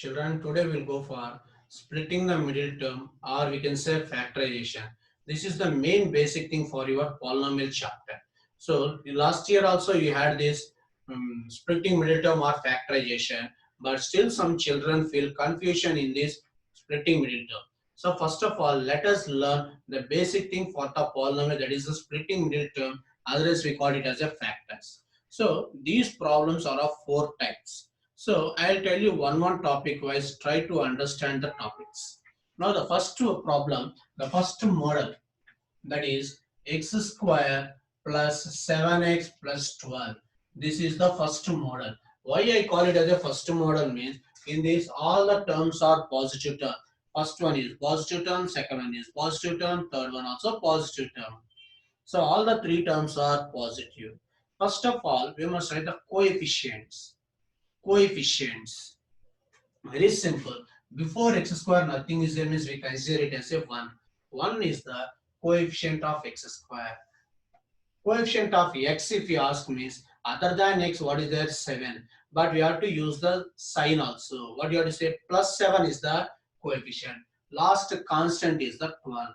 Children, today we'll go for splitting the middle term, or we can say factorization. This is the main basic thing for your polynomial chapter. So last year also you had this splitting middle term or factorization, but still some children feel confusion in this splitting middle term. So first of all, let us learn the basic thing for the polynomial, that is the splitting middle term, otherwise we call it as a factors. So these problems are of four types. So I'll tell you one topic wise, try to understand the topics. Now the first problem, the first model, that is x square plus 7x plus 12. This is the first model. Why I call it as a first model means in this all the terms are positive term. First one is positive term, second one is positive term, third one also positive term. So all the three terms are positive. First of all, we must write the coefficients. Coefficients. Very simple. Before x square, nothing is there means we consider it as a 1. 1 is the coefficient of x square. Coefficient of x, if you ask means other than x, what is there? 7. But we have to use the sign also. What you have to say? Plus 7 is the coefficient. Last constant is the 12.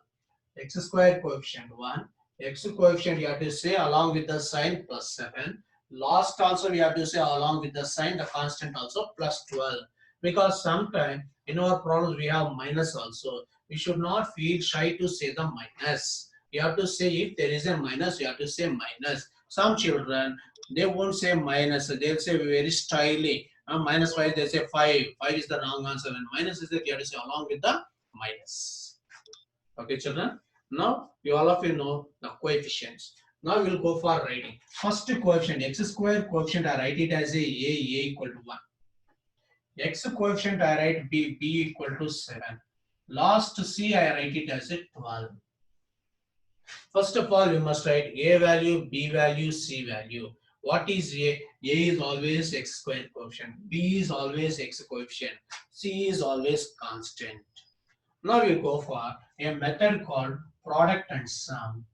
X square coefficient 1. X coefficient you have to say along with the sign plus 7. Last also we have to say along with the sign, the constant also plus 12. Because sometimes in our problems we have minus also. We should not feel shy to say the minus. You have to say if there is a minus, you have to say minus. Some children, they won't say minus. They'll say very stylish. Minus 5, they say 5. 5 is the wrong answer. And minus is that you have to say along with the minus. Okay, children. Now, you all of you know the coefficients. Now we'll go for writing. First coefficient, x square coefficient, I write it as a equal to 1. X coefficient, I write b equal to 7. Last c, I write it as a 12. First of all, you must write a value, b value, c value. What is a? A is always x square coefficient. B is always x coefficient. C is always constant. Now we go for a method called product and sum.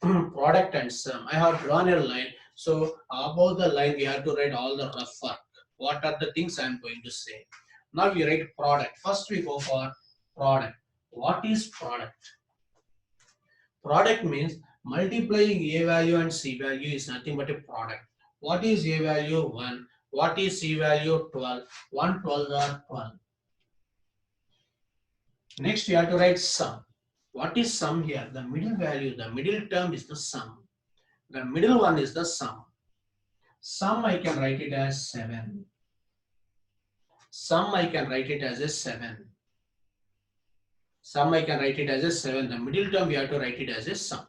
Product and sum. I have drawn a line. So above the line, we have to write all the rough work. What are the things I am going to say? Now we write product. First we go for product. What is product? Product means multiplying a value and c value is nothing but a product. What is a value? 1. What is c value? 12. 1 12 are 12. Next, you have to write sum. What is sum here? The middle value, the middle term is the sum. The middle one is the sum. Sum I can write it as 7. Sum I can write it as a 7. Sum I can write it as a 7. The middle term we have to write it as a sum.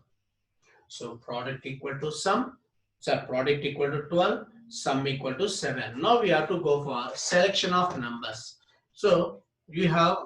So product equal to sum. So product equal to 12. Sum equal to 7. Now we have to go for selection of numbers. So you have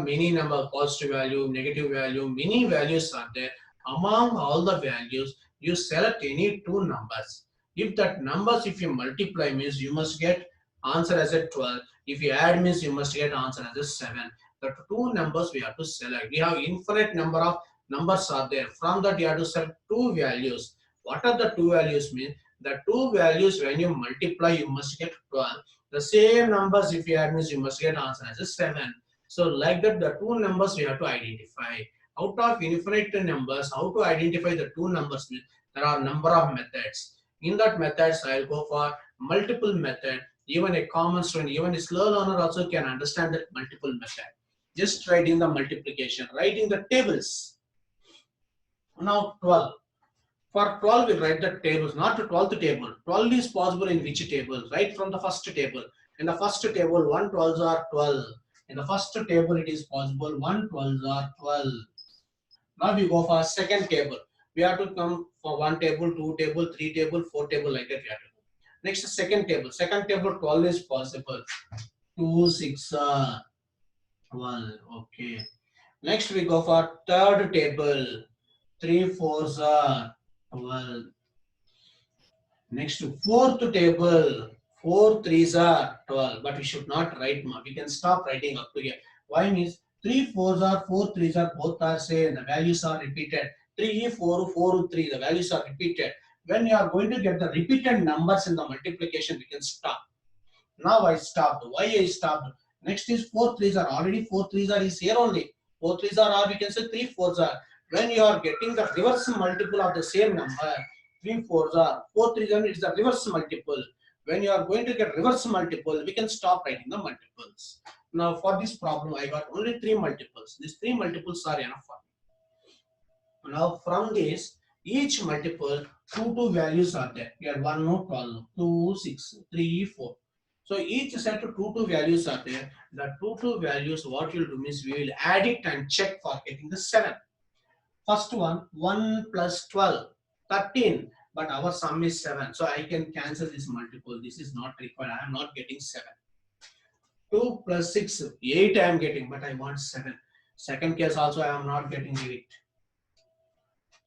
many number, positive value, negative value, many values are there. Among all the values, you select any two numbers. If that numbers, if you multiply means you must get answer as a 12. If you add means you must get answer as a 7. The two numbers we have to select. We have infinite number of numbers are there. From that you have to select two values. What are the two values mean? The two values when you multiply you must get 12. The same numbers if you add means you must get answer as a 7. So like that the two numbers we have to identify. Out of infinite numbers, how to identify the two numbers means there are number of methods. In that methods I will go for multiple method. Even a common student, even a slow learner also can understand that multiple method. Just writing the multiplication, writing the tables. Now 12. For 12, we write the tables, not the 12th table. 12 is possible in which table? Right from the first table. In the first table, 1 12s are 12. In the first table, it is possible 1 12s are 12. Now we go for second table. We have to come for 1 table, 2 table, 3 table, 4 table, like that we have to go. Next, second table. Second table, 12 is possible. 2 6 12. Okay. Next, we go for third table. 3 4s are 12. Next, fourth table, 4 3s are 12, but we should not write more. We can stop writing up to here. Why means 3 4s are 4 3s are both are same. The values are repeated. 3 4 4 3. The values are repeated. When you are going to get the repeated numbers in the multiplication, we can stop. Now I stopped. Why I stopped? Next is 4 threes are, already 4 threes are is here only. 4 threes are, or we can say 3 fours are. When you are getting the reverse multiple of the same number, 3 fours are, 4 threes are, it's the reverse multiple. When you are going to get reverse multiple, we can stop writing the multiples. Now for this problem, I got only 3 multiples. These 3 multiples are enough for me. Now from this, each multiple, two values are there. We have 1 more column, 2, 6, 3, 4. So each set of two values are there. The two values, what you'll do is we will add it and check for getting the 7. First one, 1 plus 12, 13. But our sum is 7. So I can cancel this multiple. This is not required. I am not getting 7. 2 plus 6, 8 I am getting, but I want 7. Second case also I am not getting 8.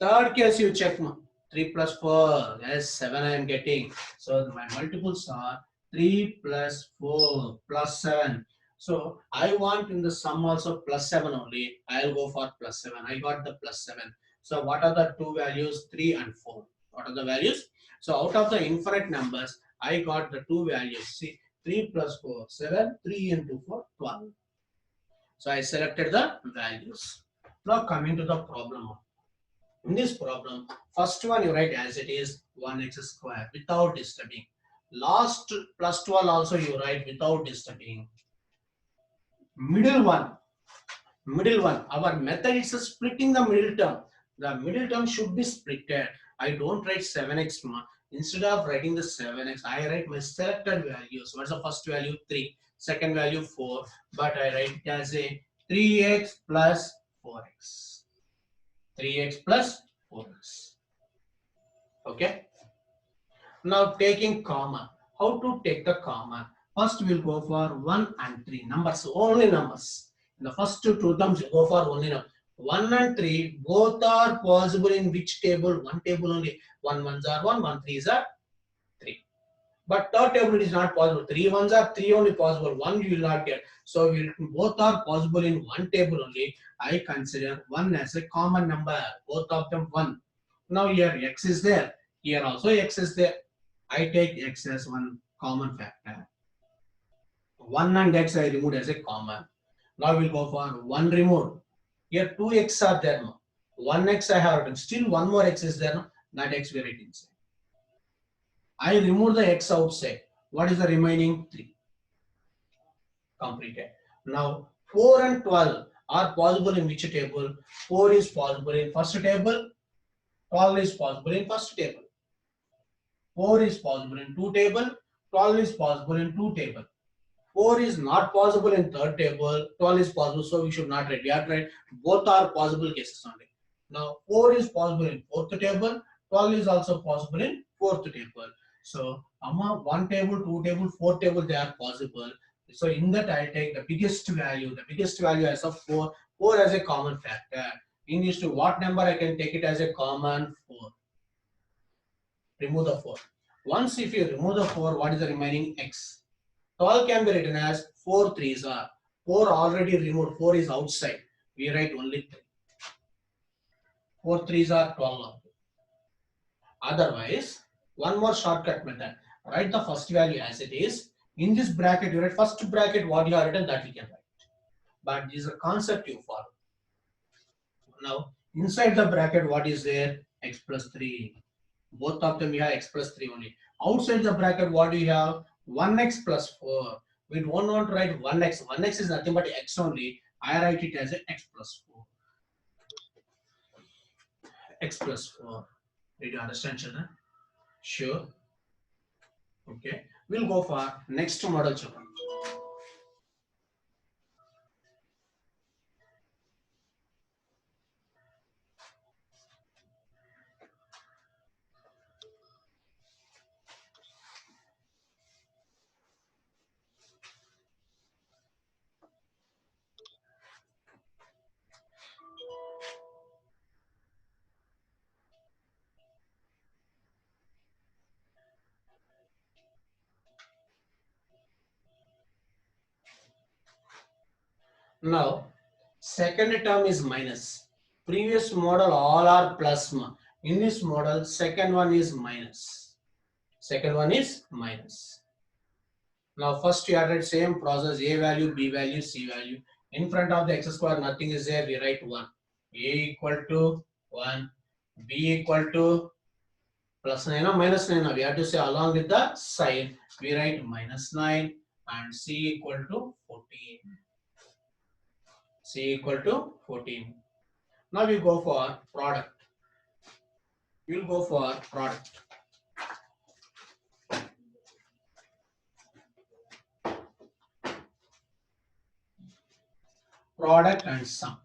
Third case you check 3 plus 4, yes, 7 I am getting. So my multiples are 3 plus 4 plus 7. So I want in the sum also plus 7 only. I'll go for plus 7. I got the plus 7. So what are the two values? 3 and 4. What are the values? So out of the infinite numbers, I got the two values. See, 3 plus 4, 7. 3 into 4, 12. So I selected the values. Now coming to the problem. In this problem, first one you write as it is 1x square without disturbing. Last plus 12 also you write without disturbing. Middle one, our method is splitting the middle term. The middle term should be splitted. I don't write 7x. Instead of writing the 7x, I write my selected values. What's the first value? 3. Second value 4. But I write it as a 3x plus 4x. 3x plus 4x. Okay. Now taking common. How to take the common? First we'll go for 1 and 3. Numbers, only numbers. In the first two terms, you go for only numbers. 1 and 3, both are possible in which table? One table only. 1 ones are 1, 1 threes are 3. But third table is not possible. 3 ones are 3 only possible. 1 you will not get. So both are possible in one table only. I consider 1 as a common number. Both of them 1. Now here x is there. Here also x is there. I take x as one common factor. 1 and x I removed as a common. Now we'll go for 1 removed. Here 2x are there. 1x I have written. Still one more x is there. No? That x we write inside. I remove the x outside. What is the remaining? 3. Completed. Now 4 and 12 are possible in which table? 4 is possible in first table. 12 is possible in first table. 4 is possible in 2 table. 12 is possible in 2 table. 4 is not possible in third table. 12 is possible, so we should not write. We have to write both are possible cases only. Now 4 is possible in fourth table. 12 is also possible in fourth table. So among 1 table, 2 table, 4 table they are possible. So in that I take the biggest value. The biggest value as of 4. 4 as a common factor. In this to what number I can take it as a common? 4. Remove the 4. Once if you remove the 4, what is the remaining? X. 12 can be written as 4 threes are. 4 already removed. 4 is outside. We write only 3. 4 threes are 12. Otherwise, one more shortcut method. Write the first value as it is. In this bracket, you write first bracket what you have written, that we can write. But this is a concept you follow. Now, inside the bracket, what is there? X plus 3. Both of them we have x plus 3 only. Outside the bracket, what do you have? 1x plus 4. We don't want to write 1x. 1x is nothing but x only. I write it as a x plus 4. X plus 4. Did you understand, children? Sure. Okay. We'll go for next model, children. Now, second term is minus. Previous model all are plus. In this model, second one is minus. Second one is minus. Now first you added same process, a value, b value, c value. In front of the x square nothing is there, we write 1. A equal to 1, b equal to plus 9 or minus 9. Now we have to say along with the sign, we write minus 9 and c equal to 14. C equal to 14. Now we go for product. We will go for product. Product and sum.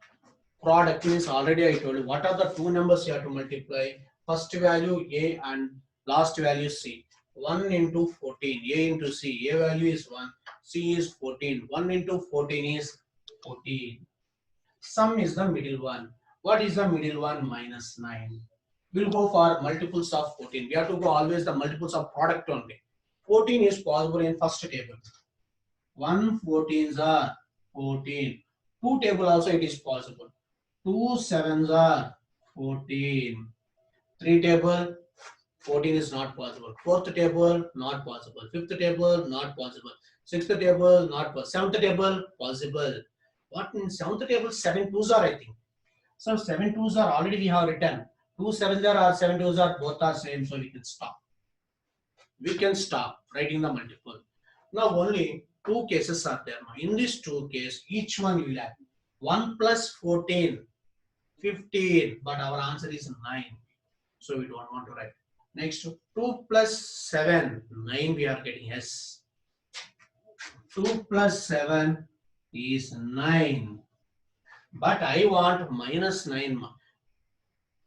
Product means already I told you what are the two numbers you have to multiply. First value A and last value C. 1 into 14. A into C. A value is 1. C is 14. 1 into 14 is 14. Sum is the middle one. What is the middle one? Minus 9. We'll go for multiples of 14. We have to go always the multiples of product only. 14 is possible in first table. 1 14s are 14. 2 table also it is possible. 2 sevens are 14. 3 table 14 is not possible. 4th table not possible. 5th table not possible. 6th table not possible. 7th table possible. What in 7th table? 7 twos are I think. So 7 twos are already we have written. 2 sevens are 7 twos are both are same, so we can stop. We can stop writing the multiple. Now only two cases are there. In these two cases, each one you will have 1 plus 14, 15, but our answer is 9. So we don't want to write. Next, 2 plus 7, 9 we are getting S. 2 plus 7 is 9. But I want minus 9.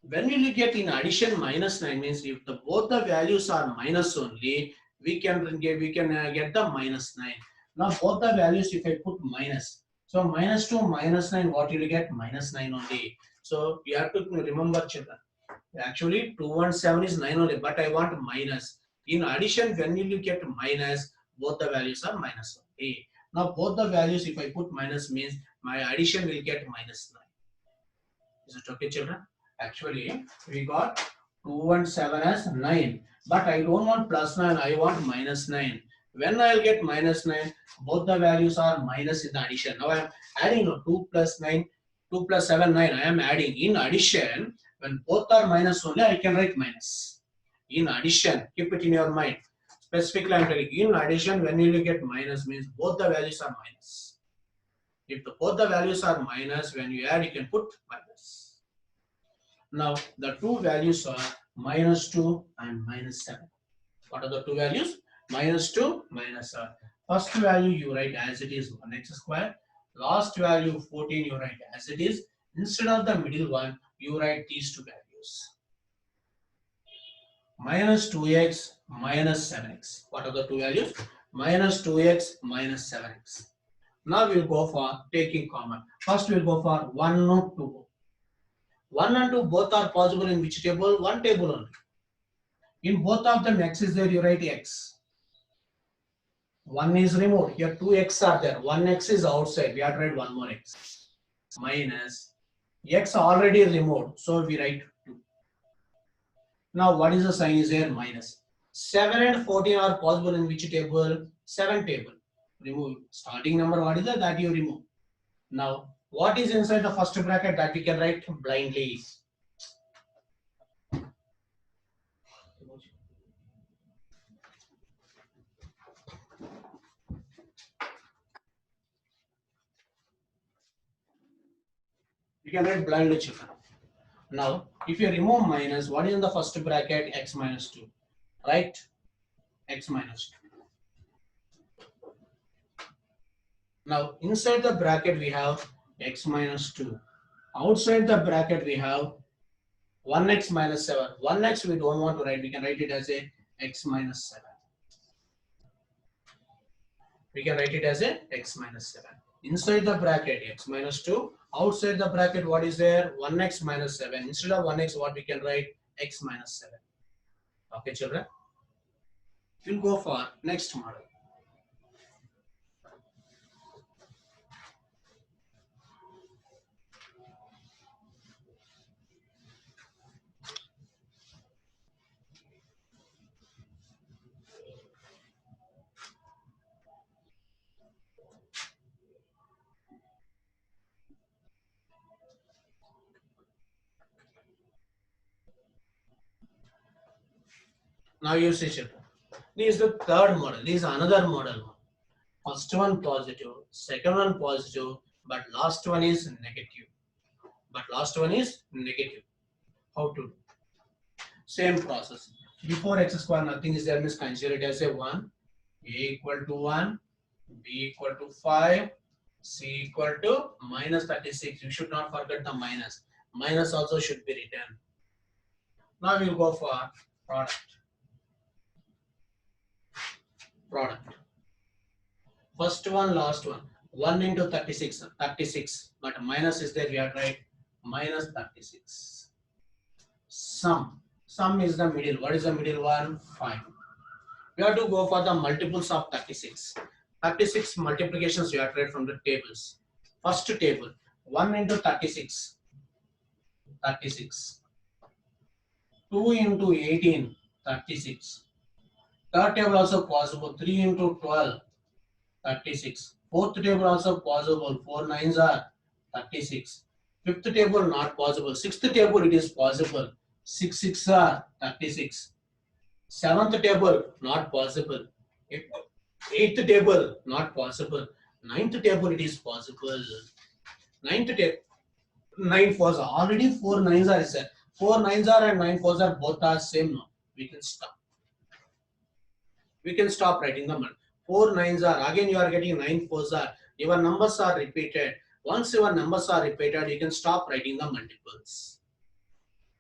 When we look at in addition minus 9 means if both the values are minus only, we can get the minus 9. Now both the values if I put minus. So minus 2 minus 9 what you will get? Minus 9 only. So you have to remember children. Actually 217 is 9 only, but I want minus. In addition when you look at minus, both the values are minus only. Now both the values if I put minus means my addition will get minus 9. Is it okay children? Actually, we got 2 and 7 as 9. But I don't want plus 9, I want minus 9. When I'll get minus 9, both the values are minus in the addition. Now I am adding 2 plus 9, 2 plus 7, 9. I am adding. In addition, when both are minus only, I can write minus. In addition, keep it in your mind. Specifically, I am telling you, in addition, when you get minus means both the values are minus. If both the values are minus, when you add, you can put minus. Now the two values are minus 2 and minus 7. What are the two values? Minus 2, minus 7. First value you write as it is 1x square. Last value 14 you write as it is. Instead of the middle one, you write these two values. Minus 2x, minus 7x. What are the two values? Minus 2x, minus 7x. Now we'll go for taking common. First we'll go for 1 or 2. 1 and 2 both are possible in which table? One table only. In both of them x is there, you write x. 1 is removed. Here 2x are there. 1x is outside. We have to write one more x. Minus x already removed. So we write 2. Now what is the sign is there? Minus. 7 and 14 are possible in which table? 7 table. Remove. Starting number what is that you remove. Now what is inside the first bracket that we can write blindly? You can write blindly children. Now, if you remove minus, what is in the first bracket? X minus 2. Right? X minus 2. Now, inside the bracket we have x minus 2. Outside the bracket we have 1x minus 7. 1x we don't want to write. We can write it as a x minus 7. We can write it as a x minus 7. Inside the bracket x minus 2. Outside the bracket what is there? 1x minus 7. Instead of 1x what we can write? X minus 7. Okay children? We'll go for next model. Now you see children. This is the third model. This is another model. First one positive, second one positive, but last one is negative. How to do? Same process. Before x square nothing is there, means consider it as a 1, a equal to 1, b equal to 5, c equal to minus 36. You should not forget the minus. Minus also should be written. Now we'll go for product. Product. First one, last one. 1 into 36, 36. But minus is there, we are right. Minus 36. Sum. Sum is the middle. What is the middle one? 5. We have to go for the multiples of 36. 36 multiplications we have to write from the tables. First table. 1 into 36. 36. 2 into 18. 36. Third table also possible. 3 into 12. 36. Fourth table also possible. 4 nines are 36. Fifth table not possible. Sixth table it is possible. 6 6 are 36. Seventh table not possible. Eighth table not possible. Ninth table it is possible. Ninth table 9 fours are already 4 nines are set. 4 nines are and 9 fours are both are same now. We can stop. We can stop writing them. 4 nines are again you are getting 9 fours are. Your numbers are repeated. Once your numbers are repeated, you can stop writing the multiples.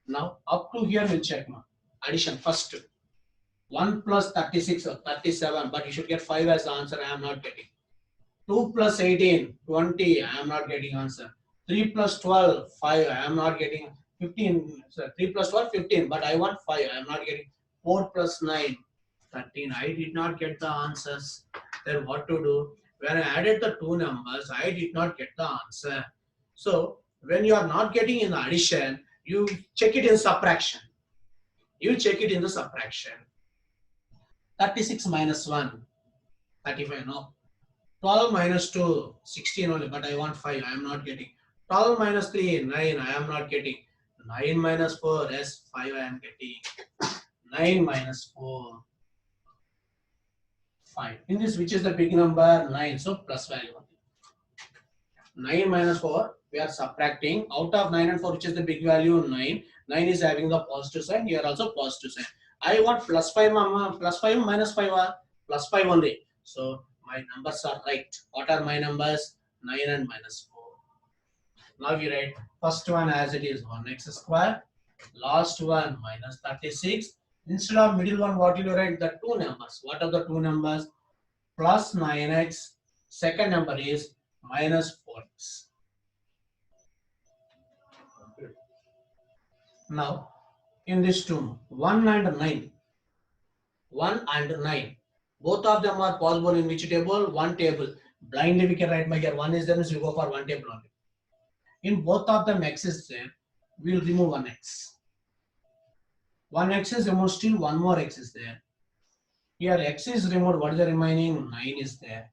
Now up to here we'll check now. Addition first. 1 plus 36 or 37, but you should get 5 as the answer. I am not getting. 2 plus 18, 20. I am not getting answer. 3 plus 12, 5. I am not getting 15. So 3 plus 12, 15. But I want 5. I am not getting 4 plus 9, 13. I did not get the answers. Then what to do? When I added the two numbers, I did not get the answer. So when you are not getting in the addition, you check it in subtraction. You check it in the subtraction. 36 minus 1, 35. No. 12 minus 2, 16 only, but I want 5. I am not getting. 12 minus 3, 9. I am not getting. 9 minus 4, yes, 5 I am getting. 9 minus 4, 5. In this, which is the big number? 9. So plus value. 9 minus 4, we are subtracting. Out of 9 and 4, which is the big value? 9. 9 is having the positive sign. Here also positive sign. I want plus 5, plus 5 minus 5 are plus 5 only. So my numbers are right. What are my numbers? 9 and minus 4. Now we write first one as it is 1x square. Last one minus 36. Instead of middle one, what will you write? The two numbers. What are the two numbers? Plus 9x. Second number is minus 4x. Now, in this two, 1 and 9. 1 and 9. Both of them are possible in which table? One table. Blindly we can write my here. 1 is there, so we go for one table only. In both of them x is there, we will remove 1x. 1x is removed, still one more x is there. Here x is removed, what is the remaining? 9 is there.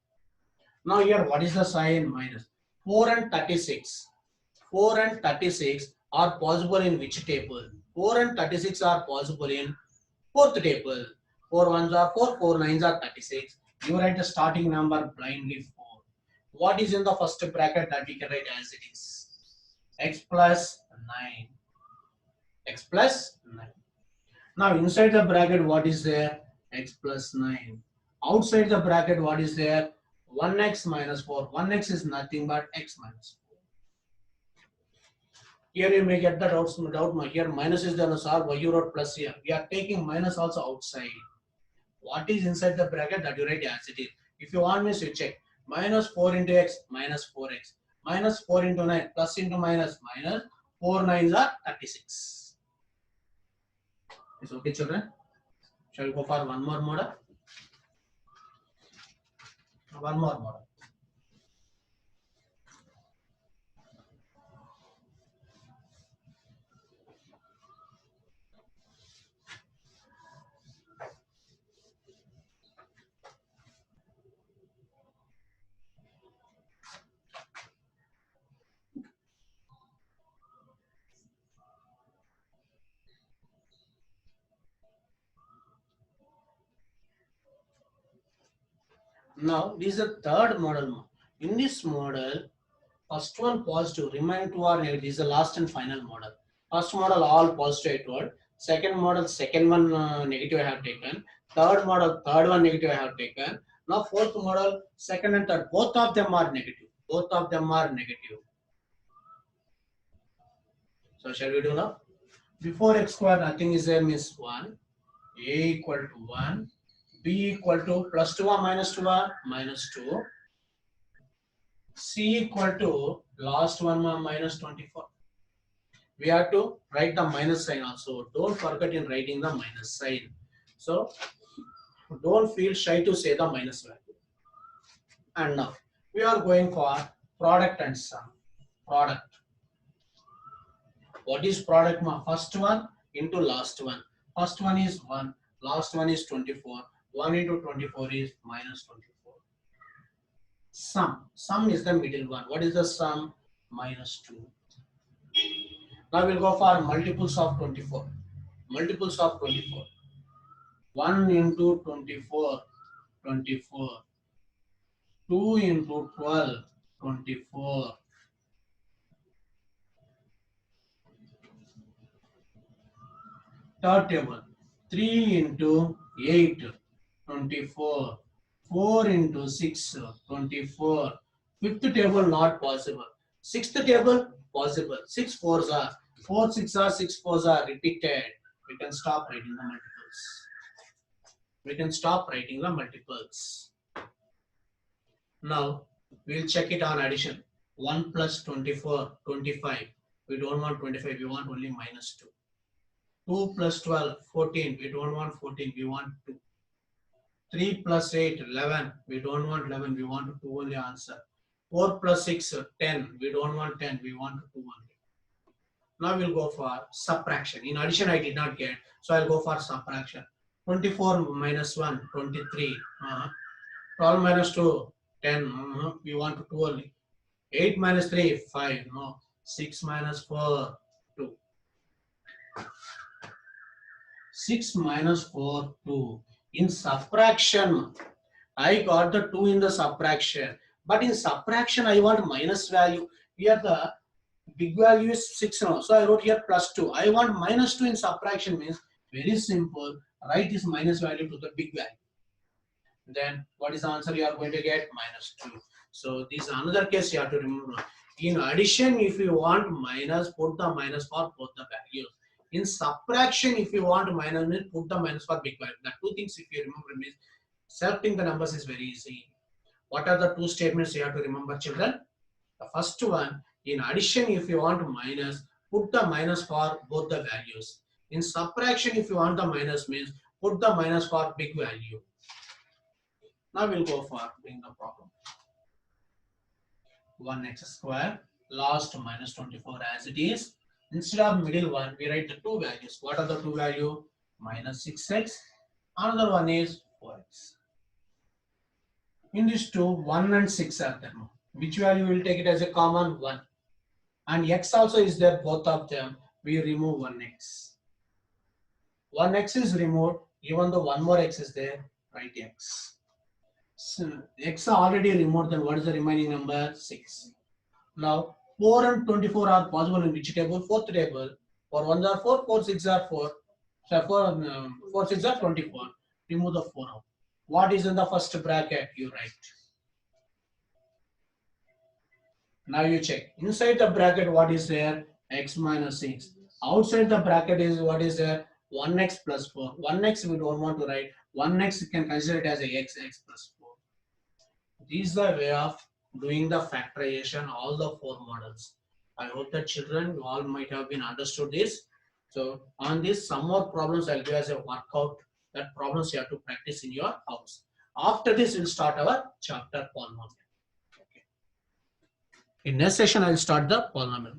Now here what is the sign? Minus. 4 and 36. 4 and 36 are possible in which table? 4 and 36 are possible in fourth table. 4 ones are 4, 4 nines are 36. You write the starting number blindly 4. What is in the first bracket that we can write as it is? X plus 9. X plus 9. Now inside the bracket what is there? X plus 9. Outside the bracket what is there? 1x minus 4. 1x is nothing but x minus 4. Here you may get the doubt. Here minus is there, sir. Why you wrote plus here? We are taking minus also outside. What is inside the bracket that you write as it is? If you want me to check. Minus 4 into x minus 4x. Minus 4 into 9 plus into minus minus 4 nines are 36. Is okay, children? Shall we go for one more model? One more model. Now, this is the third model. In this model, first one positive, remaining two are negative. This is the last and final model. First model all positive I told. Second model, second one negative I have taken. Third model, third one negative I have taken. Now fourth model, second and third, both of them are negative. Both of them are negative. So shall we do now? Before x square, nothing is there means 1. A equal to 1. B equal to plus 2 or minus 2 or minus 2. C equal to last one minus 24. We have to write the minus sign also. Don't forget in writing the minus sign. So don't feel shy to say the minus value. And now we are going for product and sum. Product. What is product? First one into last one. First one is 1. Last one is 24. 1 into 24 is minus 24. Sum. Sum is the middle one. What is the sum? Minus 2. Now we'll go for multiples of 24. Multiples of 24. 1 into 24, 24. 2 into 12, 24. Third table. 3 into 8, 24. 4 into 6, 24. Fifth table not possible. Sixth table possible. 6 fours are. 4 6 are, 6 fours are repeated. We can stop writing the multiples. We can stop writing the multiples. Now we'll check it on addition. 1 plus 24, 25. We don't want 25, we want only minus 2. 2 plus 12, 14. We don't want 14, we want 2. 3 plus 8, 11. We don't want 11, we want 2 only answer. 4 plus 6, 10. We don't want 10, we want 2 only. Now we'll go for subtraction. In addition, I did not get, so I'll go for subtraction. 24 minus 1, 23. 12 minus 2, 10. We want 2 only. 8 minus 3, 5. No. 6 minus 4, 2. 6 minus 4, 2. In subtraction, I got the 2 in the subtraction. But in subtraction, I want minus value. Here the big value is 6 now. So I wrote here plus 2. I want minus 2 in subtraction means very simple. Write this minus value to the big value. Then what is the answer you are going to get? Minus 2. So this is another case you have to remember. In addition, if you want minus, put the minus for both the values. In subtraction, if you want minus, put the minus for big value. The two things if you remember means selecting the numbers is very easy. What are the two statements you have to remember, children? The first one, in addition, if you want minus, put the minus for both the values. In subtraction, if you want the minus means put the minus for big value. Now we'll go for doing the problem. 1x square, last minus 24 as it is. Instead of middle one, we write the two values. What are the two values? Minus 6x. Another one is 4x. In these two, 1 and 6 are there. Which value will take it as a common? 1. And x also is there, both of them. We remove 1x. 1x is removed. Even though one more x is there, write x. So x already removed, then what is the remaining number? 6. Now 4 and 24 are possible in which table? Fourth table. 4 1s are 4, 4 6 are 4. So 4 6 are 24. Remove the 4 out. What is in the first bracket? You write. Now you check. Inside the bracket, what is there? X minus 6. Outside the bracket is what is there? 1x plus 4. 1x we don't want to write. 1x you can consider it as a x plus 4. This is the way of doing the factorization, all the 4 models. I hope that children, you all might have been understood this. So on this, some more problems I'll give as a workout. That problems you have to practice in your house. After this, we'll start our chapter polynomial. Okay. In next session, I'll start the polynomial.